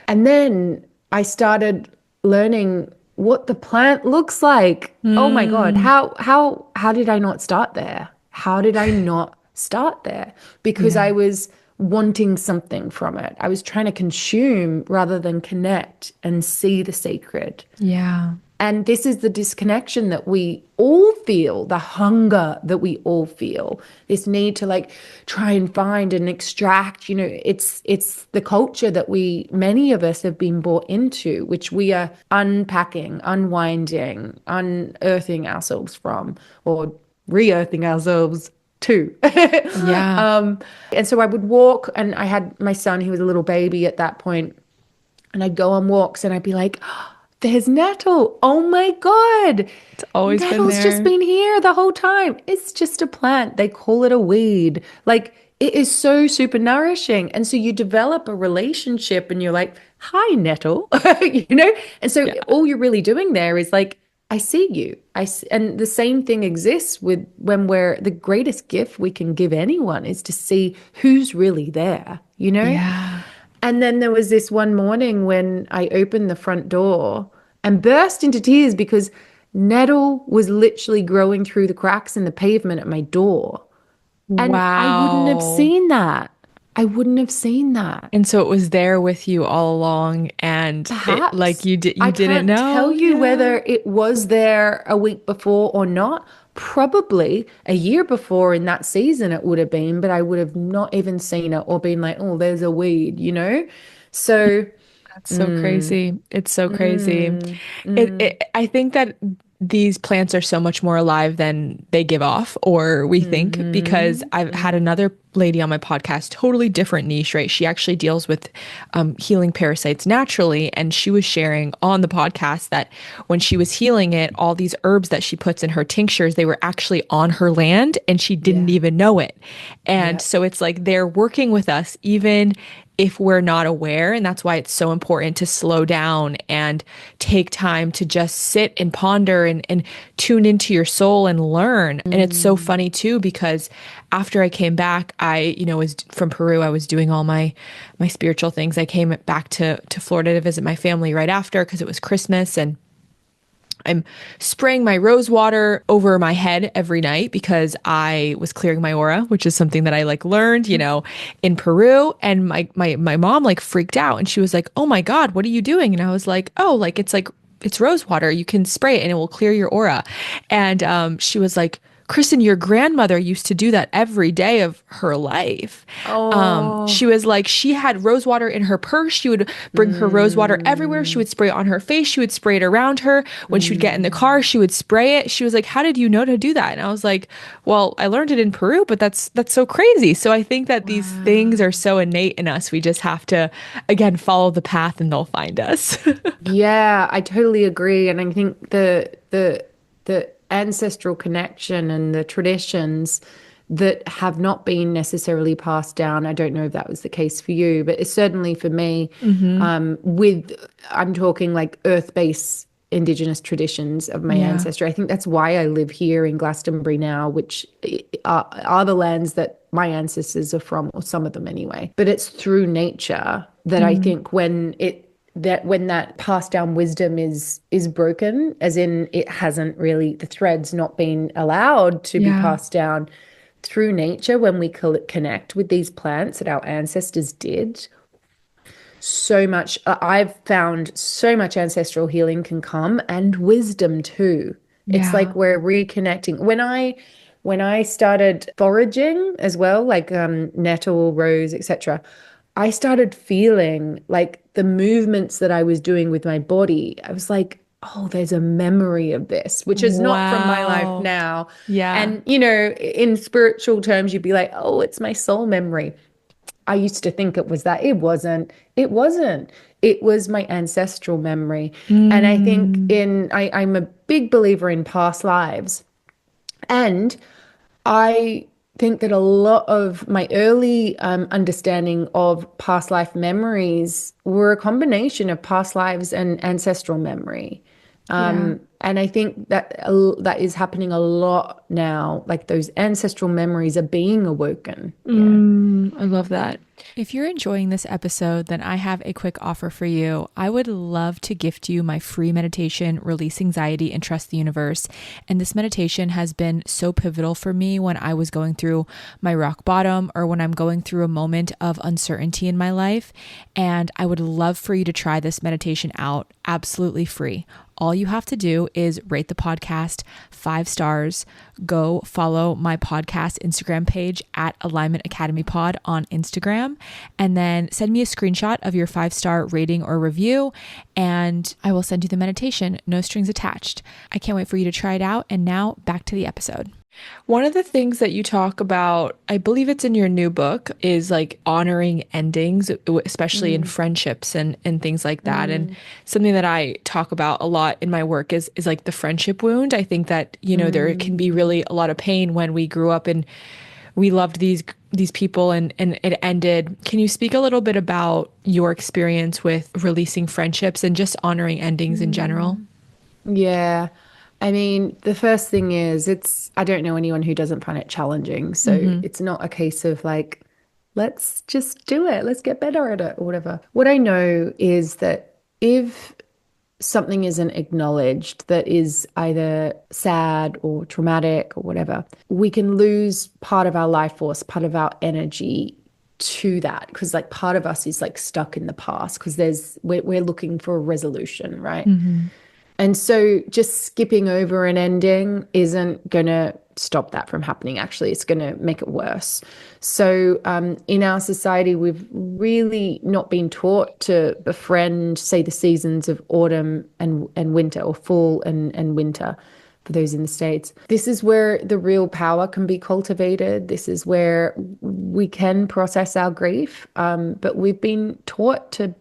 And then I started learning what the plant looks like. Oh my God, Mm. how did I not start there? How did I not start there? Because Yeah. I was wanting something from it. I was trying to consume rather than connect and see the sacred. Yeah. And this is the disconnection that we all feel, the hunger that we all feel, this need to like try and find and extract, it's the culture that many of us have been brought into, which we are unpacking, unwinding, unearthing ourselves from, or re-earthing ourselves too. Yeah. And so I would walk, and I had my son, he was a little baby at that point, and I'd go on walks and I'd be like, there's nettle. Oh my God. It's always been Nettle's just there. been here the whole time. It's just a plant. They call it a weed. Like it is so super nourishing. And so you develop a relationship and you're like, hi, nettle, you know? And so Yeah. all you're really doing there is like, I see you. And the same thing exists with when the greatest gift we can give anyone is to see who's really there, you know? Yeah. And then there was this one morning when I opened the front door and burst into tears because nettle was literally growing through the cracks in the pavement at my door. And I wouldn't have Wow. seen that. I wouldn't have seen that. And so it was there with you all along and it like Perhaps. you I didn't can't know? tell you Yeah. whether it was there a week before or not. Probably a year before in that season it would have been, but I would have not even seen it or been like, oh, there's a weed, you know? So, That's so mm, crazy. It's so crazy. mm, mm, I think that these plants are so much more alive than they give off or we think because I've had another lady on my podcast, totally different niche, right? She actually deals with healing parasites naturally. And she was sharing on the podcast that when she was healing it, all these herbs that she puts in her tinctures, they were actually on her land and she didn't yeah, even know it. And yeah. so it's like they're working with us even if we're not aware. And that's why it's so important to slow down and take time to just sit and ponder and tune into your soul and learn. And it's so Mm, funny too, because after I came back, was from Peru. I was doing all my spiritual things. I came back to Florida to visit my family right after because it was Christmas and I'm spraying my rose water over my head every night because I was clearing my aura, which is something that I like learned, in Peru. And my mom like freaked out and she was like, "Oh my God, what are you doing?" And I was like, it's rose water. You can spray it and it will clear your aura." And she was like, "Kristen, your grandmother used to do that every day of her life." oh, She was like, she had rose water in her purse. She would bring her rose water everywhere. She mm, would spray it on her face. She would spray it around her. When she would get in the car, mm. she would spray it. She was like, "How did you know to do that?" And I was like, "Well, I learned it in Peru, but that's so crazy." So I think that these things are Wow. so innate in us. We just have to, again, follow the path and they'll find us. Yeah, I totally agree. And I think the ancestral connection and the traditions that have not been necessarily passed down. I don't know if that was the case for you, but it's certainly for me, Hmm. with I'm talking like earth-based indigenous traditions of my Yeah. ancestry. I think that's why I live here in Glastonbury now, which are the lands that my ancestors are from, or some of them anyway. But it's through nature that I Mm. think when that passed down wisdom is broken, as in it hasn't really, the thread's not been allowed to be Yeah. passed down through nature, when we connect with these plants that our ancestors did, so much, I've found so much ancestral healing can come, and wisdom too. It's Yeah. like we're reconnecting. When I started foraging as well, like nettle, rose, etc., I started feeling like the movements that I was doing with my body. I was like, oh, there's a memory of this, which is not from my life Wow. now. Yeah. And, in spiritual terms, you'd be like, oh, it's my soul memory. I used to think it was that. It wasn't. It wasn't. It was my ancestral memory. And I think Mm. I'm a big believer in past lives. And I think that a lot of my early understanding of past life memories were a combination of past lives and ancestral memory. Yeah. And I think that that is happening a lot now. Like those ancestral memories are being awoken. Yeah. I love that. If you're enjoying this episode, then I have a quick offer for you. I would love to gift you my free meditation, Release Anxiety and Trust the Universe. And this meditation has been so pivotal for me when I was going through my rock bottom or when I'm going through a moment of uncertainty in my life. And I would love for you to try this meditation out absolutely free. All you have to do is rate the podcast 5 stars, go follow my podcast Instagram page at Alignment Academy Pod on Instagram, and then send me a screenshot of your 5 star rating or review, and I will send you the meditation, no strings attached. I can't wait for you to try it out. And now back to the episode. One of the things that you talk about, I believe it's in your new book, is like honoring endings, especially in Mm, friendships and things like that. And mm, something that I talk about a lot in my work is like the friendship wound. I think that, there can be mm. really a lot of pain when we grew up and we loved these people and it ended. Can you speak a little bit about your experience with releasing friendships and just honoring endings in general? Mm. Yeah. I mean, the first thing is I don't know anyone who doesn't find it challenging. So Mm-hmm. it's not a case of like, let's just do it, let's get better at it or whatever. What I know is that if something isn't acknowledged that is either sad or traumatic or whatever, we can lose part of our life force, part of our energy to that because like part of us is like stuck in the past because we're looking for a resolution, right? Mm-hmm. And so just skipping over an ending isn't going to stop that from happening. Actually, it's going to make it worse. So in our society, we've really not been taught to befriend, say, the seasons of autumn and winter, or fall and winter for those in the States. This is where the real power can be cultivated. This is where we can process our grief. But we've been taught to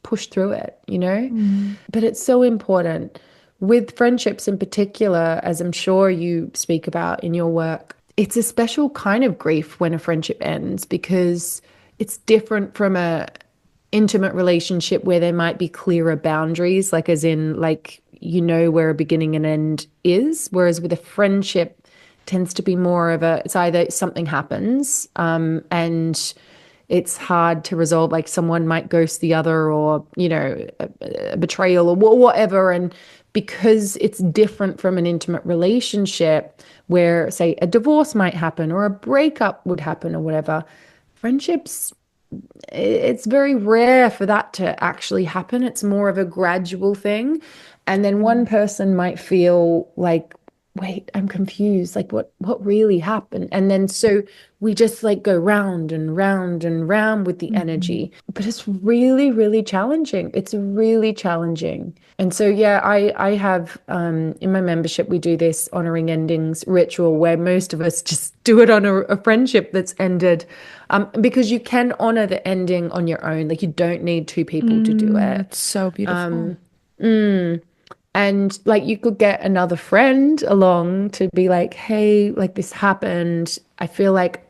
push through it, you know? Mm. But it's so important with friendships in particular, as I'm sure you speak about in your work. It's a special kind of grief when a friendship ends because it's different from a intimate relationship where there might be clearer boundaries, like as in like where a beginning and end is. Whereas with a friendship tends to be more of it's either something happens, and it's hard to resolve. Like someone might ghost the other, or a betrayal or whatever. And because it's different from an intimate relationship where, say, a divorce might happen or a breakup would happen or whatever, friendships, it's very rare for that to actually happen. It's more of a gradual thing. And then one person might feel like, wait, I'm confused. Like what really happened? And then so we just like go round and round and round with the Mhm. energy. But it's really, really challenging. It's really challenging. And so yeah, I have in my membership we do this honoring endings ritual where most of us just do it on a friendship that's ended. Because you can honor the ending on your own. Like you don't need two people to do Mm, it. that's so beautiful. And like you could get another friend along to be like, hey, like this happened. I feel like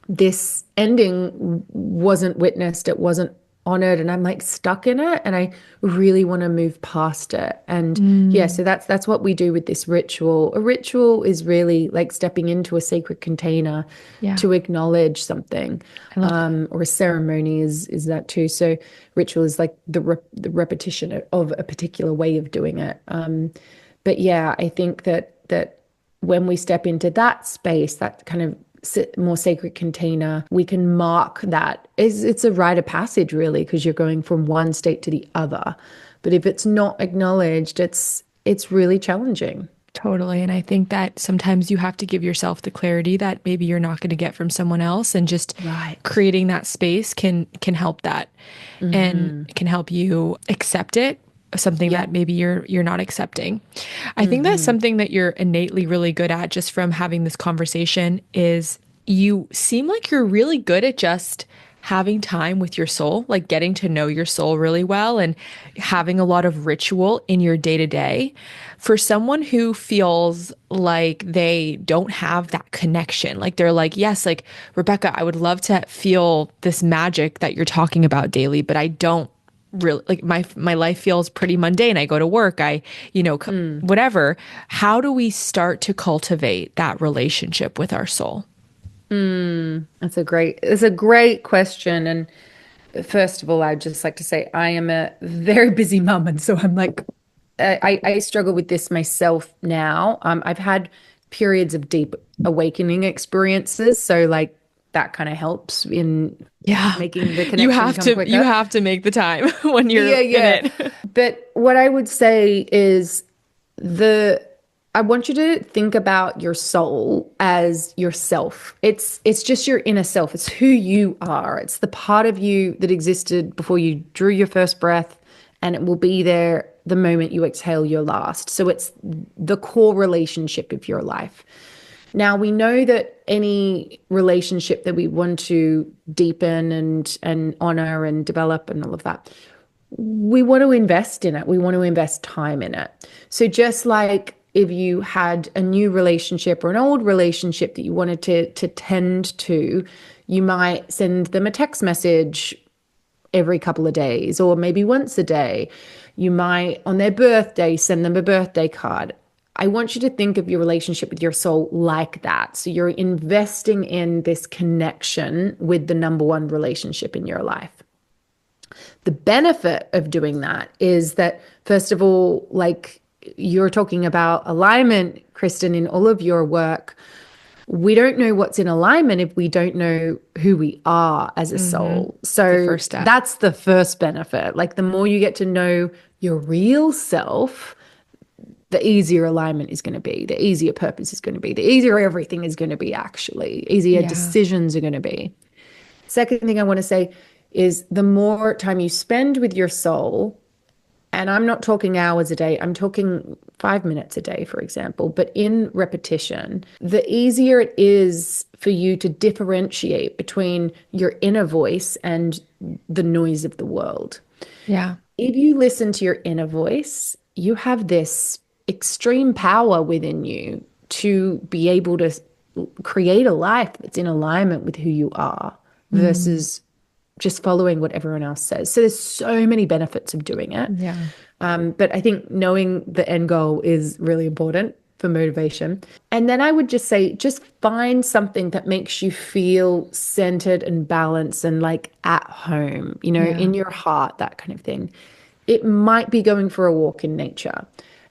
this ending wasn't witnessed, it wasn't honored, and I'm like stuck in it, and I really want to move past it. And yeah, Mm, so that's what we do with this ritual. A ritual is really like stepping into a sacred container yeah, to acknowledge something, I love that. or a ceremony is that too. So ritual is like the repetition of a particular way of doing it. But yeah, I think that when we step into that space, that kind of more sacred container, we can mark that. It's a rite of passage, really, because you're going from one state to the other. But if it's not acknowledged, it's really challenging. Totally. And I think that sometimes you have to give yourself the clarity that maybe you're not going to get from someone else, and just Right. creating that space can help that and Mm-hmm. can help you accept it, something Yeah. that maybe you're not accepting. I think that's Mm-hmm. something that you're innately really good at just from having this conversation is you seem like you're really good at just having time with your soul, like getting to know your soul really well and having a lot of ritual in your day to day. For someone who feels like they don't have that connection, like they're like, yes, like Rebecca, I would love to feel this magic that you're talking about daily, but I don't really like my life feels pretty mundane. I go to work, Mm. whatever. How do we start to cultivate that relationship with our soul? It's a great question. And first of all, I'd just like to say I am a very busy mum, and so I'm like, I struggle with this myself now. I've had periods of deep awakening experiences, so like that kind of helps in Yeah. making the You connection have come to you quicker. have to make the time when Yeah, you're in yeah. it. But what I would say is the I want you to think about your soul as yourself. It's just your inner self. It's who you are. It's the part of you that existed before you drew your first breath, and it will be there the moment you exhale your last. So it's the core relationship of your life. Now, we know that any relationship that we want to deepen and honor and develop and all of that, we want to invest in it. We want to invest time in it. So just like if you had a new relationship or an old relationship that you wanted to tend to, you might send them a text message every couple of days or maybe once a day. You might, on their birthday, send them a birthday card. I want you to think of your relationship with your soul like that. So you're investing in this connection with the number one relationship in your life. The benefit of doing that is that, first of all, like you're talking about alignment, Kristen, in all of your work, we don't know what's in alignment if we don't know who we are as a soul. The So first step. that's the first benefit. Like the more you get to know your real self, the easier alignment is going to be, the easier purpose is going to be, the easier everything is going to be, actually, easier Yeah. decisions are going to be. Second thing I want to say is the more time you spend with your soul, and I'm not talking hours a day, I'm talking 5 minutes a day, for example, but in repetition, the easier it is for you to differentiate between your inner voice and the noise of the world. Yeah. If you listen to your inner voice, you have this extreme power within you to be able to create a life that's in alignment with who you are versus just following what everyone else says. So there's so many benefits of doing it. Yeah. But I think knowing the end goal is really important for motivation. And then I would just say, just find something that makes you feel centered and balanced and like at home, you know, in your heart, that kind of thing. It might be going for a walk in nature.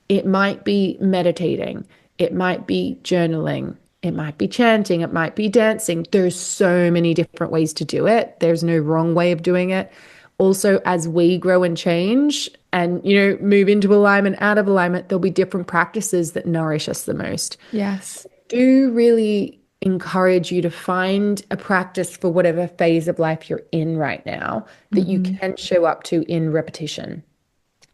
It might be meditating. It might be journaling. It might be chanting. It might be dancing. There's so many different ways to do it. There's no wrong way of doing it. Also, as we grow and change and, you know, move into alignment, out of alignment, there'll be different practices that nourish us the most. Yes. Do really encourage you to find a practice for whatever phase of life you're in right now that you can show up to in repetition.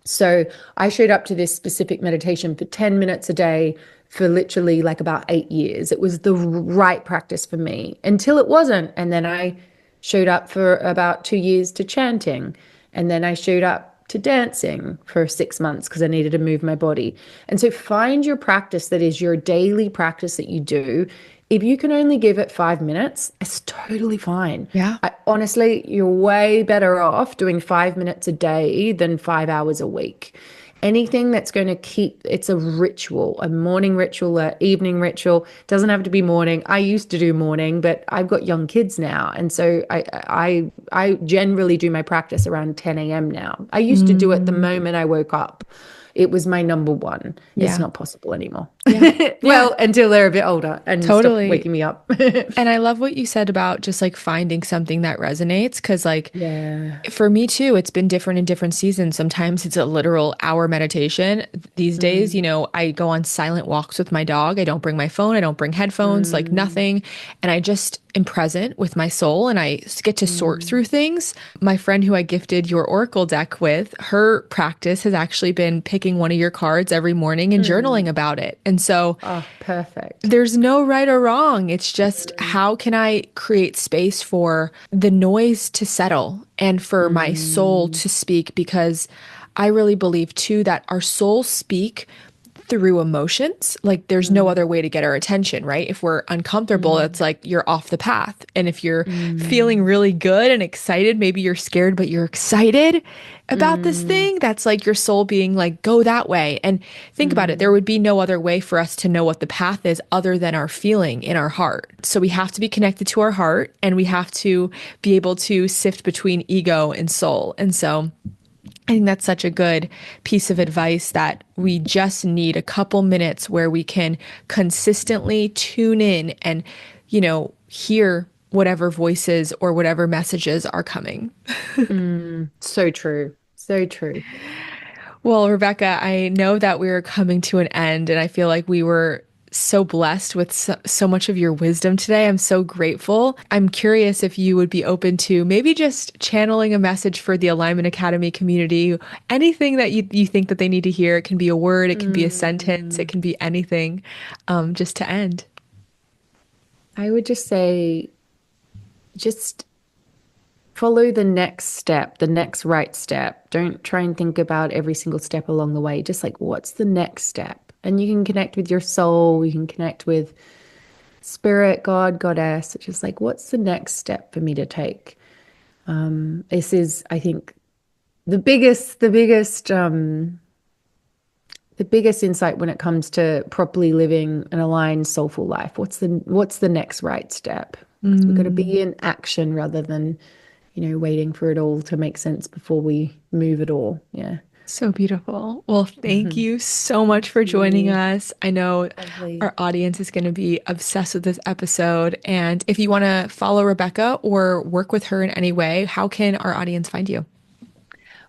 So I showed up to this specific meditation for 10 minutes a day for literally like about 8 years. It was the right practice for me until it wasn't. And then I showed up for about 2 years to chanting. And then I showed up to dancing for 6 months because I needed to move my body. And so find your practice that is your daily practice that you do. If you can only give it 5 minutes, it's totally fine. Yeah. Honestly, you're way better off doing 5 minutes a day than 5 hours a week. Anything that's going to keep, it's a ritual, a morning ritual, an evening ritual. Doesn't have to be morning. I used to do morning, but I've got young kids now. And so I generally do my practice around 10 a.m. now. I used to do it the moment I woke up. It was my number one. Yeah. It's not possible anymore. Yeah. Well, until they're a bit older and Totally. stop waking me up. And I love what you said about just like finding something that resonates. Cause like Yeah. for me too, it's been different in different seasons. Sometimes it's a literal hour meditation. These days, you know, I go on silent walks with my dog. I don't bring my phone. I don't bring headphones, like nothing. And I just am present with my soul and I get to sort through things. My friend who I gifted your Oracle deck with, her practice has actually been picking one of your cards every morning and journaling about it. And so Oh, perfect. there's no right or wrong. It's just how can I create space for the noise to settle and for my soul to speak? Because I really believe too that our souls speak through emotions. Like there's no other way to get our attention, right? If we're uncomfortable, it's like you're off the path. And if you're feeling really good and excited, maybe you're scared, but you're excited about this thing, that's like your soul being like, go that way. And think about it. There would be no other way for us to know what the path is other than our feeling in our heart. So we have to be connected to our heart and we have to be able to sift between ego and soul. And so I think that's such a good piece of advice that we just need a couple minutes where we can consistently tune in and, you know, hear whatever voices or whatever messages are coming. So true. So true. Well, Rebecca, I know that we're coming to an end and I feel like we were so blessed with so much of your wisdom today. I'm so grateful. I'm curious if you would be open to maybe just channeling a message for the Alignment Academy community, anything that you think that they need to hear. It can be a word, it can be a sentence, it can be anything, just to end. I would just say, just follow the next step, the next right step. Don't try and think about every single step along the way. Just like, what's the next step? And you can connect with your soul, you can connect with spirit, God, goddess. It's just like, what's the next step for me to take? This is, I think, the biggest insight when it comes to properly living an aligned, soulful life. What's the next right step? Because we've got to Mm. be in action rather than, waiting for it all to make sense before we move at all. Yeah. So beautiful. Well, thank Mhm. you so much Thank for joining you. us. I know Lovely. our audience is going to be obsessed with this episode. And if you want to follow Rebecca or work with her in any way, how can our audience find you?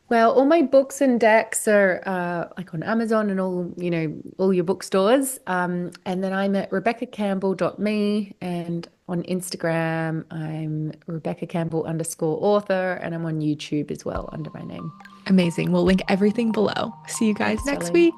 Well, all my books and decks are like on Amazon and all your bookstores. And then I'm at RebeccaCampbell.me, and on Instagram, I'm Rebecca Campbell _ author, and I'm on YouTube as well under my name. Amazing. We'll link everything below. See you guys Thanks, next darling. week.